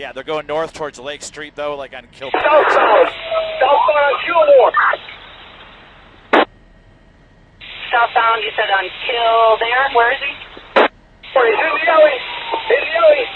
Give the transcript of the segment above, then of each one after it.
Yeah, they're going north towards Lake Street, though, like on Kilburn. Southbound. Southbound on Kilmore. Southbound, you said on Kildare. Where is he? He's in the alley. In the alley.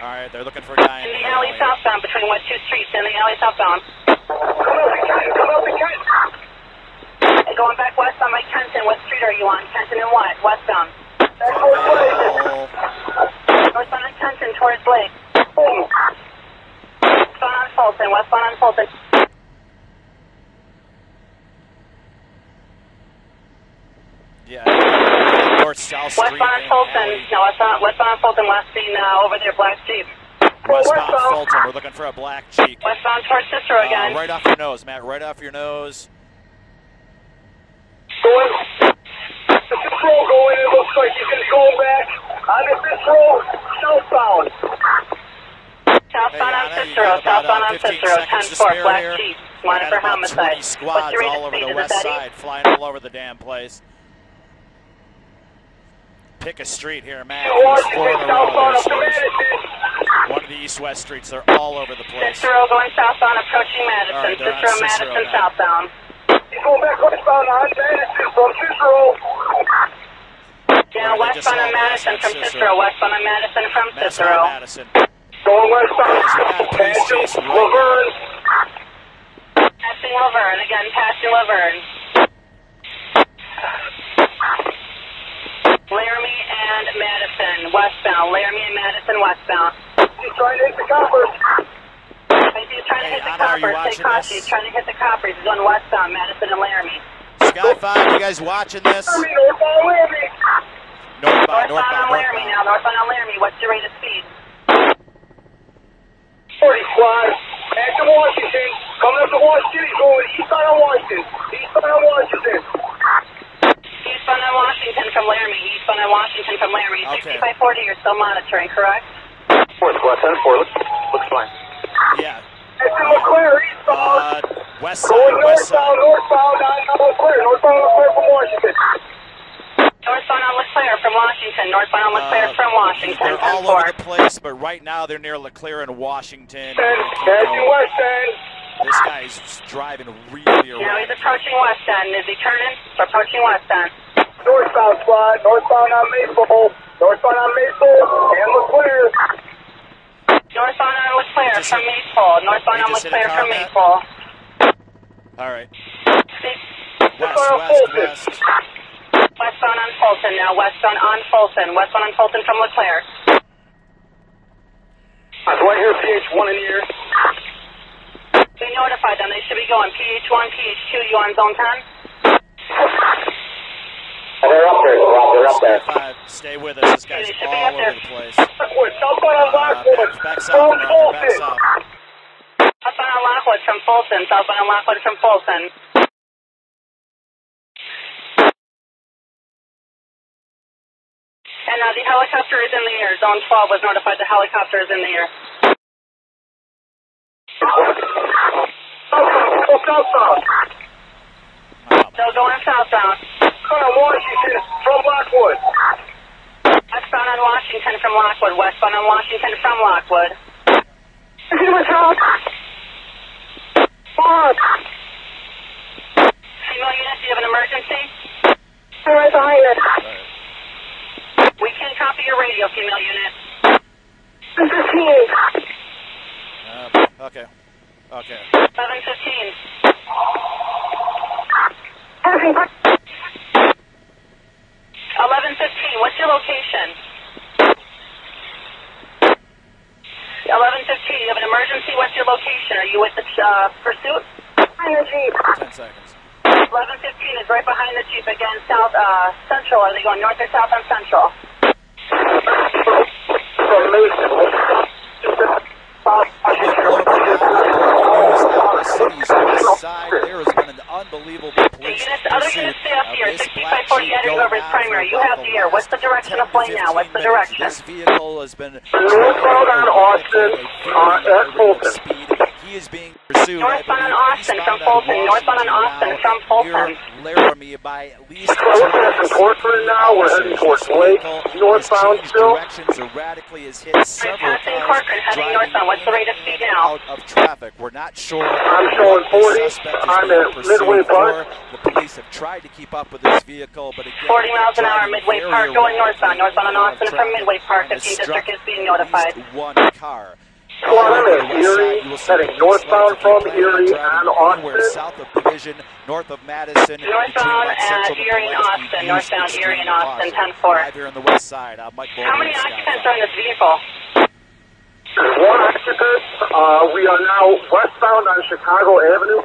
All right, they're looking for a guy In the alley southbound between what two streets? In the alley southbound. Come up the Kent. Going back west on Mike Kenton. What street are you on? Kenton and what? Westbound. That's towards Lake. Northbound on Kenton towards Lake. Westbound on Fulton. Westbound on Fulton. Yeah, north-south street. Westbound on Fulton. No, westbound on Fulton. Last seen over there, black Jeep. Westbound Fulton. We're looking for a black Jeep. Westbound towards Cicero again. Right off your nose, Matt. Right off your nose. Going. The Cicero going. It looks like he's going to be going back on the Cicero southbound. Southbound on Cicero. Southbound on Cicero. 10-4. Black Jeep. Wanted for homicide. Squads all over the west side, flying all over the damn place. Pick a street here, Matt. One of the east-west streets. They're all over the place. Cicero going southbound, approaching Madison. Right, Cicero, Madison, southbound. He's going back westbound on Madison from Cicero. Yeah, westbound on Madison from Cicero. Westbound on Madison from Cicero. Madison. Going westbound. Passing Laverne. Passing Laverne. Again, passing Laverne. Laramie and Madison, westbound. Laramie and Madison, westbound. He's trying to hit the coppers. He's trying to hit the coppers. Stay cautious. He's trying to hit the coppers. He's going westbound, Madison and Laramie. Sky 5, you guys watching this? Northbound Laramie. Northbound on Laramie now. Northbound on Laramie. What's your rate of speed? 40 squad. Back to Washington. Coming up to Washington. He's going eastbound on Washington. Eastbound on Washington. Eastbound on Washington from Laramie. Eastbound on Washington from Laramie. Okay. 6540, you're still monitoring, correct? 4 squad, 10-4. Looks fine. Yeah. It's in LeClaire, eastbound. West side, Going west side. northbound on LeClaire. Northbound on LeClaire from Washington. Northbound on LeClaire from Washington. Northbound on LeClaire from Washington. They're all over the place, but right now they're near LeClaire and Washington. Passing West End. This guy's driving really around. Now he's approaching West End. Is he turning? Approaching West End. Northbound squad. Northbound on Maple. Northbound on Maple and LeClaire. Northbound on LeClaire from Maple. Northbound on LeClaire from Maple. All right. West. Westbound on Fulton now. Westbound on Fulton. Westbound on Fulton from LeClaire. Do I hear PH1 in the air? We notified them. They should be going PH1, PH2. You on zone 10? They're up there. They're up there. 5, stay with us. This guy's all over the place. Southbound on Lockwood. Back south, back south. Southbound on Lockwood from Fulton. Southbound on Lockwood from Fulton. And the helicopter is in the air. Zone 12 was notified the helicopter is in the air. Southbound. Still going southbound. Washington from Lockwood. Westbound on Washington from Lockwood. Westbound on Washington from Lockwood. Female unit, do you have an emergency? Right behind us. We can't copy your radio, female unit. 15. Okay. 715. 1115, what's your location? 1115, you have an emergency, what's your location? Are you with the pursuit? 10 seconds. 1115 is right behind the Jeep again, south, central. Are they going north or south on central? City's west side, there has been an unbelievable police Other units stay up here. 6540 heading over his primary. You have the air. What's the direction of plane now? What's the direction? This vehicle has been northbound on Austin at Fulton. He is being pursued. Northbound on Austin from Fulton. Northbound on Austin from Fulton. Laramie, by at least. We're looking at some Corcoran now. We're heading towards Lake, northbound still. Directions erratically, has hit several Passing Corcoran, heading northbound. What's the rate of speed now? out of traffic. We're not sure. I'm showing 40. I'm at Midway Park. The police have tried to keep up with this vehicle, but again, 40 miles an hour, Midway Park, going northbound. Northbound on Austin from Midway Park. 15th District is being notified. One car. Squad, I'm at Erie, heading northbound from Erie on Austin. South of Division, north of Madison. Northbound at Erie and Austin. Northbound Erie and Austin, 10-4. Live here on the west side. Mike How many occupants are in this vehicle? There's one occupant. We are now westbound on Chicago Avenue.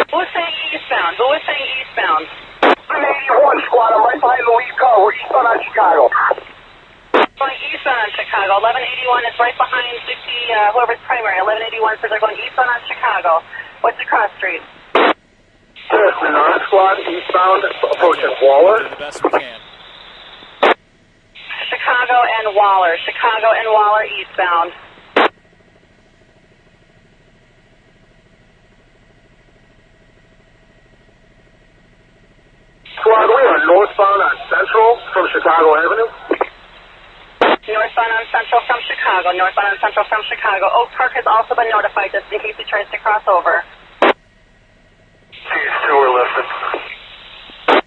Who's saying eastbound? Who is saying eastbound? 81 squad, I'm right behind the lead car. We're eastbound on Chicago. Going eastbound on Chicago. 1181 is right behind whoever's primary. 1181 says they're going eastbound on Chicago. What's the cross street? There's the non-squad eastbound approaching Waller. Do the best we can. Chicago and Waller. Chicago and Waller eastbound. Squad, we are northbound on Central from Chicago Avenue. Northbound on Central from Chicago. Northbound on Central from Chicago. Oak Park has also been notified just in case he tries to cross over. These two are listening.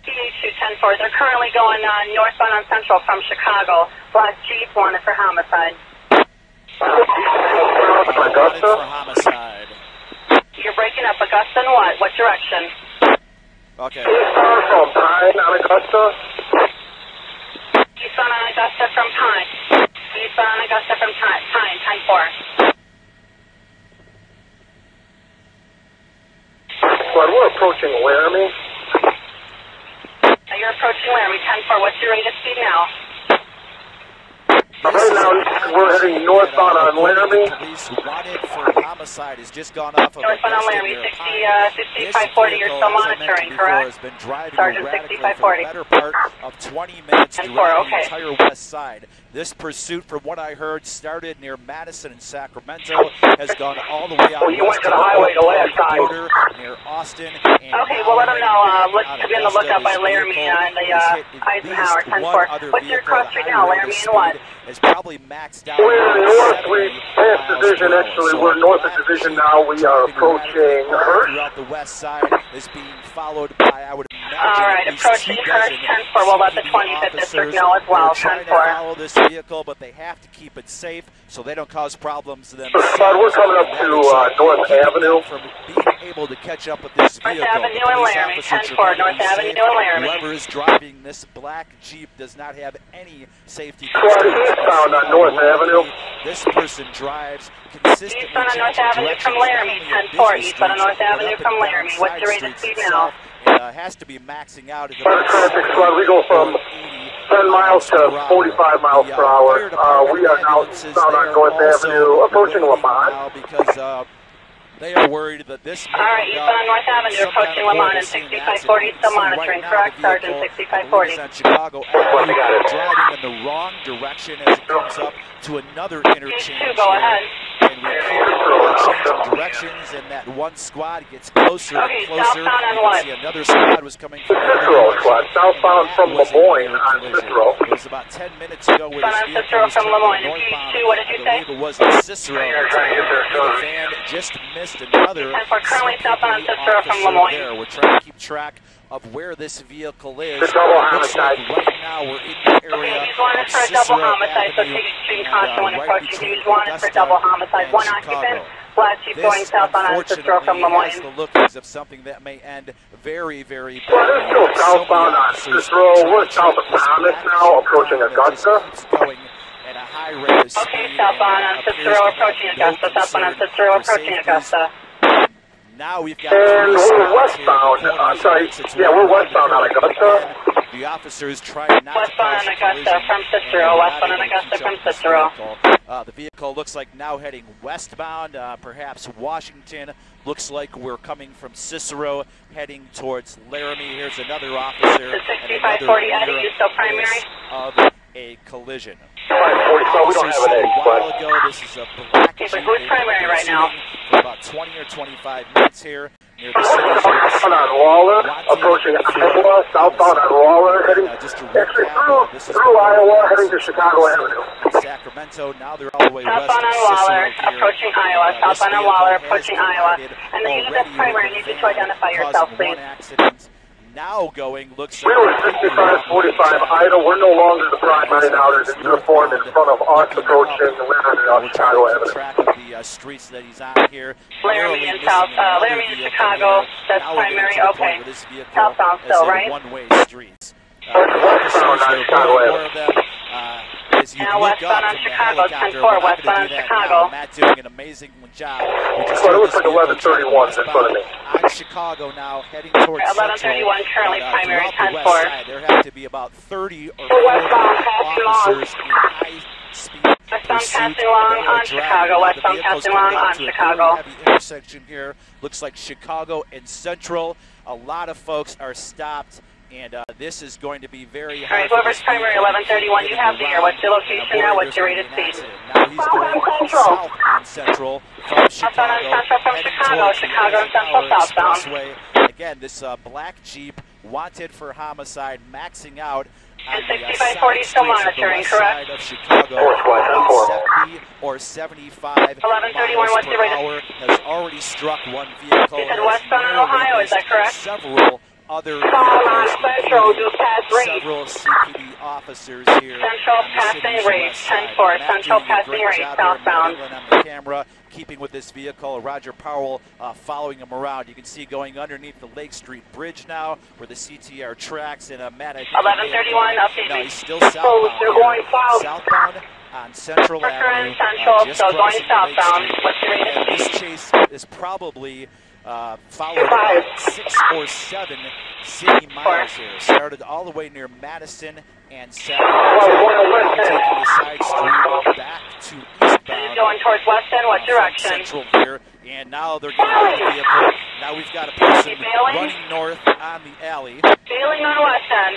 PH2 10-4. They're currently going northbound on Central from Chicago. Black Jeep wanted for homicide. Augusta. For homicide. You're breaking up. Augusta and what? What direction? Okay. Eastbound from Pine on Augusta. Eastbound on Augusta from Pine. Eastbound on Augusta from Pine. 10-4. Squad, we're approaching Laramie. You're approaching Laramie. 10-4. What's your rate of speed now? Right now, we're heading northbound on Laramie. Police wanted for homicide has just gone off of Northbound on Laramie, 6540. You're still monitoring, correct? Has been driving Sergeant, erratically 6540. for the better part of 20 minutes And throughout okay. the entire west side. This pursuit, from what I heard, started near Madison and Sacramento, has gone all the way out you west went to the highway the last time. border near Austin. And Okay, well, let them know. Look to be on the lookout by Laramie and the Eisenhower, 10-4. What's your cross street now, Laramie and what? Is probably maxed out. We're north. We passed Division. Actually, we're north of Division now. We are approaching Hirsch. Throughout the west side is being followed by, I would imagine, All right, at least approaching 2 Hirsch, dozen 10-4. We'll let the CPD 25th District officers. know as well, They're trying to 10-4. follow this vehicle, but they have to keep it safe so they don't cause problems to themselves. Squad, we're coming up to North Avenue. From being able to catch up with this vehicle. North Avenue and Police Laramie, officers 10-4. are North being Avenue safe. and Laramie. Whoever is driving this black Jeep does not have any safety Squad, concerns. eastbound on North Avenue. This person drives consistently. Eastbound on North Avenue from Laramie, 10-4. Eastbound on North Avenue from Laramie. What's your rate of speed now? Has to be maxing out. Traffic squad, we go from 10 miles to 45 miles per hour. We are now eastbound on North Avenue, approaching Lamont. Because they are worried that this. All right, eastbound on North Avenue, approaching Lamont and 6540, still monitoring, correct, Sergeant, 6540. On Chicago Avenue, driving in the wrong direction as it comes up to another interchange. P2, go ahead. And we changing directions, and that one squad gets closer and closer. Southbound on You what? can see another squad was coming from Cicero squad, southbound from Lemoyne on Cicero. It was about 10 minutes ago where this Southbound on vehicle Cicero was from turning Lemoyne. northbound. P2, what did you I say? believe it was in Cicero. You're trying to get there, And the van just missed another. And we're currently southbound on CPD Cicero from officer Lemoyne. there. We're trying to keep track of where this vehicle is. It's double Looks like homicide. right now we're in the area Okay, he's wanted of for a Cicero double homicide, so Avenue take extreme and, caution when right approaching. between He's wanted for Augusta double homicide. and One Chicago. occupant, black Jeep This, going southbound on Cicero from unfortunately, has Lemoyne. the lookings of something that may end very, very Well, badly. this is still southbound on Cicero. We're south of Thomas now, approaching Augusta. Keeps going at a high rate of speed. Okay, southbound on and appears Cicero, to have approaching no Augusta. Southbound on concern Cicero, for approaching safety. Augusta. Now we've got And three we're spots westbound. here. I'm sorry. It's Yeah, we're one westbound on curve. Augusta. The officers trying not Westbound to on cause Augusta collision, from Cicero, and westbound on not able to Augusta catch from up with this Cicero. vehicle. The vehicle looks like now heading westbound, perhaps Washington. Looks like we're coming from Cicero, heading towards Laramie. Here's another officer. The and 6540 another Eddie, you still primary? of a collision. 45, we don't have an A egg, while but ago, this is a black Okay, but Jeep who's they've primary been right now? pursuing for about 20 or 25 minutes here. near the city's west. Southbound on Waller, approaching Iowa, southbound on Waller, heading just to actually recap, this is through Iowa, heading to Chicago Avenue. Sacramento. Now they're all the way west Southbound of on Waller, Cicero here. approaching Iowa. Southbound on Waller, approaching Iowa. And the unit that's primary needs you to identify yourself, please. Accident. Now going, looks We were 6545 idle. We're no longer the primary now. There's a uniform in front of us approaching Chicago Avenue. Track of the streets that he's on here. Laramie and Laramie and Chicago, that's primary, okay. Southbound still, right? One-way streets. Officers, there are more of them. As you now look westbound up on from the Chicago, helicopter, 10-4, we're not westbound gonna on do that Chicago. now. Matt doing an amazing job. We just Well, it heard looks this like vehicle 1131 's in front of me. on Chicago now, heading towards 1131 currently Central. primary, Throughout the 10-4. west side, there have to be about 30 or 40 officers in high-speed Westbound passing along on Chicago, westbound passing along on Chicago. Heavy intersection here. Looks like Chicago and Central. A lot of folks are stopped. And this is going to be very hard. All right, whoever's primary 1131, you have the air. What's your location now? What's your rated speed? Now he's going south on Central from Southbound on Chicago, Central from heading Chicago, towards Chicago the and Central Eisenhower southbound. Expressway. Again, this black Jeep wanted for homicide, maxing out on And the 6540 still monitoring, correct? side of Chicago. 70 or 75 1131, miles what's per your rated? hour. Has already struck one vehicle. You said Has westbound on nearly Ohio, is that missed correct? Several other vehicles, Central, do pass rate. several CPD officers here. Central on the passing city's rate, west side. 10-4, Matt Central doing a passing great rate, job here, southbound. Matt on the camera, keeping with this vehicle. Roger Powell following him around. You can see going underneath the Lake Street Bridge now, where the CTR tracks. And Matt, I think 1131, update no, me. he's still southbound. They're going south. Southbound on Central We're Avenue. current Central, just so going crossing Lake southbound. Street. What's your rated And speed? this chase is probably followed by 6 or 7 city miles here. Started all the way near Madison and Sacramento, taking the side street back to eastbound. Going towards west end, what direction? Central here, and now they're getting out of the vehicle. Now we've got a person running north on the alley. Failing on west end.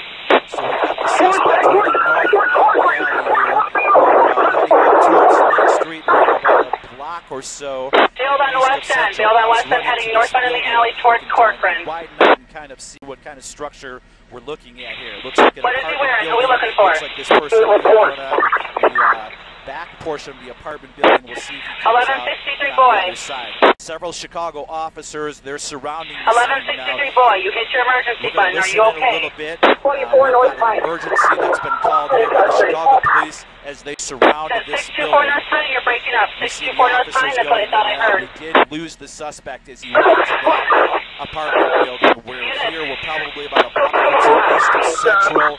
So we've got the suspect running north on the alley here. We're heading up towards Lake Street. We're about a block or so. Failed on west end. Failed on west end, heading northbound in the alley towards Corcoran. Widen out and kind of see what kind of structure we're looking at here. Looks like an What is he apartment wearing? Who are we building. looking for? Looks like this person is going on the back portion of the apartment building. We'll see if he comes 1163 out boy. on the other side. Several Chicago officers, they're surrounding the scene now. 1163 boy, you hit your emergency We're going button. to Are listen you in a okay? little bit. We've got an emergency that's been called here by the Chicago police as they surround this 624 building. North Pine, you're breaking up. We see the 624 North officers Pine, that's what I going thought I in. heard. We did lose the suspect as he went into the apartment building. We're here. We're probably about a block or two east of Central.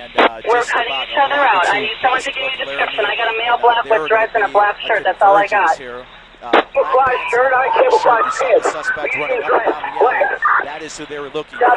And We're just cutting about each a other block or out. I two need someone to east give me a of description. Laramie. I got a male black There with dreads and a black gonna be shirt. That's all I got. here. Camouflage shirt, I camouflage You saw the pants. suspect running up and down the alley. That is who they were looking for.